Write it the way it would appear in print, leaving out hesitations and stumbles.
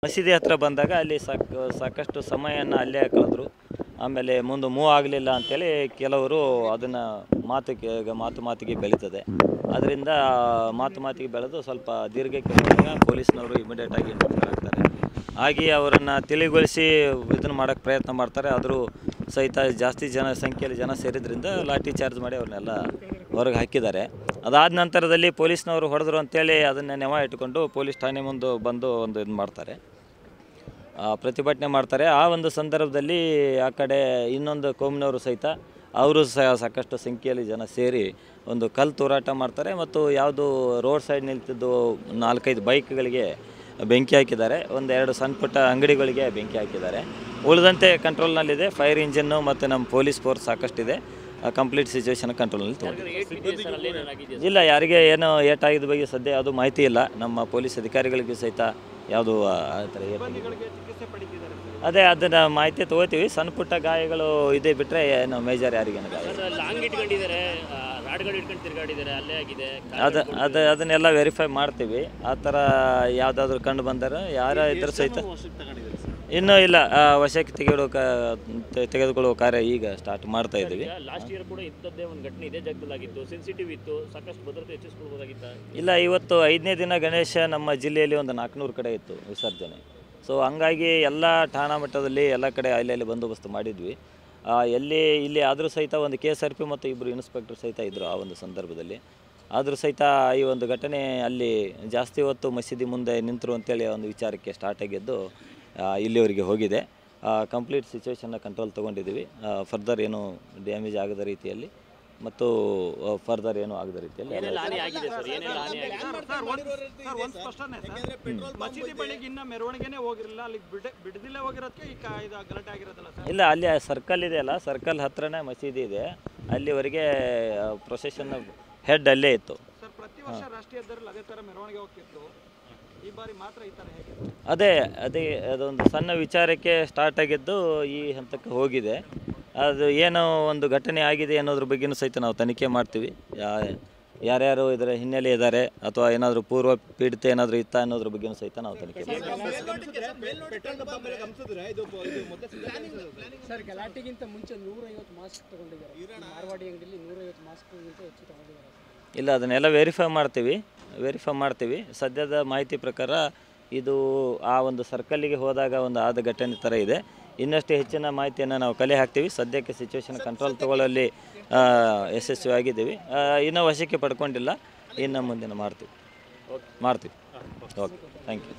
ಮಸೀದಿ ಹತ್ರ ಬಂದಾಗ ಅಲ್ಲಿ ಸಾಕಷ್ಟು ಸಮಯವನ್ನು ಅಲ್ಲೇ ಕಳೆದ್ರು. ಆಮೇಲೆ ಮುಂದೆ ಮೂವ್ ಆಗಲಿಲ್ಲ ಅಂತೇಳಿ ಕೆಲವರು ಅದನ್ನು ಮಾತಿಗೆ ಬೆಳೀತದೆ. ಅದರಿಂದ ಮಾತಿಗೆ ಬೆಳೆದು ಸ್ವಲ್ಪ ದೀರ್ಘಕ್ಕೆ ಹೋದಾಗ ಪೊಲೀಸ್ನವರು ಇಮಿಡಿಯೇಟಾಗಿ ಇಂಟರ್ಫಿಯರ್ ಆಗ್ತಾರೆ. ಹಾಗೆ ಅವರನ್ನು ತಿಳಿಗೊಳಿಸಿ ಇದನ್ನು ಮಾಡೋಕ್ಕೆ ಪ್ರಯತ್ನ ಮಾಡ್ತಾರೆ. ಆದರೂ ಸಹಿತ ಜಾಸ್ತಿ ಸಂಖ್ಯೆಯಲ್ಲಿ ಜನ ಸೇರಿದ್ರಿಂದ ಲಾಠಿ ಚಾರ್ಜ್ ಮಾಡಿ ಅವ್ರನ್ನೆಲ್ಲ ಹೊರಗೆ ಹಾಕಿದ್ದಾರೆ. ಅದಾದ ನಂತರದಲ್ಲಿ ಪೊಲೀಸ್ನವರು ಹೊಡೆದ್ರು ಅಂತೇಳಿ ಅದನ್ನು ನೆವ ಇಟ್ಕೊಂಡು ಪೊಲೀಸ್ ಠಾಣೆ ಮುಂದೆ ಬಂದು ಇದು ಮಾಡ್ತಾರೆ, ಪ್ರತಿಭಟನೆ ಮಾಡ್ತಾರೆ. ಆ ಒಂದು ಸಂದರ್ಭದಲ್ಲಿ ಆ ಕಡೆ ಇನ್ನೊಂದು ಕೋಮಿನವರು ಸಹಿತ ಅವರು ಸಾಕಷ್ಟು ಸಂಖ್ಯೆಯಲ್ಲಿ ಜನ ಸೇರಿ ಒಂದು ಕಲ್ಲು ತೂರಾಟ ಮಾಡ್ತಾರೆ ಮತ್ತು ಯಾವುದು ರೋಡ್ ಸೈಡ್ ನಿಲ್ತಿದ್ದು 4-5 ಬೈಕ್ಗಳಿಗೆ ಬೆಂಕಿ ಹಾಕಿದ್ದಾರೆ. 1-2 ಸಣ್ಣ ಪುಟ್ಟ ಅಂಗಡಿಗಳಿಗೆ ಬೆಂಕಿ ಹಾಕಿದ್ದಾರೆ. ಉಳಿದಂತೆ ಕಂಟ್ರೋಲ್ನಲ್ಲಿದೆ. ಫೈರ್ ಇಂಜಿನ್ನು ಮತ್ತು ನಮ್ಮ ಪೊಲೀಸ್ ಫೋರ್ಸ್ ಸಾಕಷ್ಟಿದೆ. ಕಂಪ್ಲೀಟ್ ಸಿಚುವೇಶನ್ ಕಂಟ್ರೋಲ್ನಲ್ಲಿ ತೊಗೊಂಡಿದೆ. ಇಲ್ಲ, ಯಾರಿಗೆ ಏನು ಏಟಾಗಿದ್ದ ಬಗ್ಗೆ ಸದ್ಯ ಯಾವುದು ಮಾಹಿತಿ ಇಲ್ಲ. ನಮ್ಮ ಪೊಲೀಸ್ ಅಧಿಕಾರಿಗಳಿಗೂ ಸಹಿತ ಯಾವುದು ಆ ಥರ ಅದೇ ಅದನ್ನು ಮಾಹಿತಿ ತೊಗೋತೀವಿ. ಸಣ್ಣ ಪುಟ್ಟ ಗಾಯಗಳು ಇದೆ ಬಿಟ್ಟರೆ ಏನು ಮೇಜರ್ ಯಾರಿಗೇನು ಗಾಯ ಅದನ್ನೆಲ್ಲ ವೆರಿಫೈ ಮಾಡ್ತೀವಿ. ಆ ಥರ ಯಾವುದಾದ್ರೂ ಕಂಡು ಬಂದರೆ ಯಾರ ಇದ್ರೂ ಸಹಿತ ಇನ್ನೂ ಇಲ್ಲ, ವಶಕ್ಕೆ ತೆಗೆದುಕೊಳ್ಳುವ ಕಾರ್ಯ ಈಗ ಸ್ಟಾರ್ಟ್ ಮಾಡ್ತಾ ಇದ್ದೀವಿ. ಲಾಸ್ಟ್ ಇಯರ್ ಕೂಡ ಇಂಥದ್ದೇ ಒಂದು ಘಟನೆ ಇದೆ ಜಾಗದಲ್ಲಾಗಿತ್ತು, ಸೆನ್ಸಿಟಿವ್ ಇತ್ತು, ಸಾಕಷ್ಟು ಭದ್ರತೆ ಹೆಚ್ಚಿಸ್ಕೊಳ್ಬೋದಾಗಿತ್ತು. ಇಲ್ಲ, ಇವತ್ತು 5ನೇ ದಿನ ಗಣೇಶ ನಮ್ಮ ಜಿಲ್ಲೆಯಲ್ಲಿ ಒಂದು 400 ಕಡೆ ಇತ್ತು ವಿಸರ್ಜನೆ. ಸೊ ಹಂಗಾಗಿ ಎಲ್ಲ ಠಾಣಾ ಮಟ್ಟದಲ್ಲಿ ಎಲ್ಲ ಕಡೆ ಅಲ್ಲಿ ಬಂದೋಬಸ್ತ್ ಮಾಡಿದ್ವಿ. ಇಲ್ಲಿ ಆದರೂ ಸಹಿತ ಒಂದು KSRP ಮತ್ತು 2 ಇನ್ಸ್ಪೆಕ್ಟರ್ ಸಹಿತ ಇದ್ದರು ಆ ಒಂದು ಸಂದರ್ಭದಲ್ಲಿ. ಆದರೂ ಸಹಿತ ಈ ಒಂದು ಘಟನೆ ಅಲ್ಲಿ ಜಾಸ್ತಿ ಹೊತ್ತು ಮಸೀದಿ ಮುಂದೆ ನಿಂತರು ಅಂತೇಳಿ ಒಂದು ವಿಚಾರಕ್ಕೆ ಸ್ಟಾರ್ಟ್ ಆಗಿದ್ದು ಇಲ್ಲಿವರೆಗೆ ಹೋಗಿದೆ. ಕಂಪ್ಲೀಟ್ ಸಿಚುವೇಶನ್ನ ಕಂಟ್ರೋಲ್ ತೊಗೊಂಡಿದ್ದೀವಿ. ಫರ್ದರ್ ಏನು ಡ್ಯಾಮೇಜ್ ಆಗದ ರೀತಿಯಲ್ಲಿ ಮತ್ತು ಫರ್ದರ್ ಏನು ಆಗದ ರೀತಿಯಲ್ಲಿ ಇಲ್ಲ, ಅಲ್ಲಿ ಸರ್ಕಲ್ ಇದೆಯಲ್ಲ, ಸರ್ಕಲ್ ಹತ್ರನೇ ಮಸೀದಿ ಇದೆ. ಅಲ್ಲಿವರೆಗೆ ಪ್ರೊಸೆಷನ್ ಹೆಡ್ ಅಲ್ಲೇ ಇತ್ತು. ಅದೇ ಅದೊಂದು ಸಣ್ಣ ವಿಚಾರಕ್ಕೆ ಸ್ಟಾರ್ಟ್ ಆಗಿದ್ದು ಈ ಹಂತಕ್ಕೆ ಹೋಗಿದೆ. ಅದು ಏನೋ ಒಂದು ಘಟನೆ ಆಗಿದೆ ಅನ್ನೋದ್ರ ಬಗ್ಗೆಯೂ ಸಹಿತ ನಾವು ತನಿಖೆ ಮಾಡ್ತೀವಿ. ಯಾರ್ಯಾರು ಇದರ ಹಿನ್ನೆಲೆ ಇದ್ದಾರೆ ಅಥವಾ ಏನಾದರೂ ಪೂರ್ವ ಪೀಡಿತ ಏನಾದರೂ ಇತ್ತಾ ಅನ್ನೋದ್ರ ಬಗ್ಗೆಯೂ ಸಹಿತ ನಾವು ತನಿಖೆ ಇಲ್ಲ, ಅದನ್ನೆಲ್ಲ ವೆರಿಫೈ ಮಾಡ್ತೀವಿ. ಸದ್ಯದ ಮಾಹಿತಿ ಪ್ರಕಾರ ಇದು ಆ ಒಂದು ಸರ್ಕಲ್ಲಿಗೆ ಹೋದಾಗ ಒಂದು ಆದ ಘಟನೆ ಥರ ಇದೆ. ಇನ್ನಷ್ಟು ಹೆಚ್ಚಿನ ಮಾಹಿತಿಯನ್ನು ನಾವು ಕಲೆ ಹಾಕ್ತೀವಿ. ಸದ್ಯಕ್ಕೆ ಸಿಚುವೇಶನ್ ಕಂಟ್ರೋಲ್ ತಗೊಳ್ಳಲ್ಲಿ ಯಶಸ್ವಿಯಾಗಿದ್ದೀವಿ. ಇನ್ನೂ ವಶಕ್ಕೆ ಪಡ್ಕೊಂಡಿಲ್ಲ. ಇನ್ನು ಮುಂದಿನ ಮಾಡ್ತೀವಿ. Okay, thank you.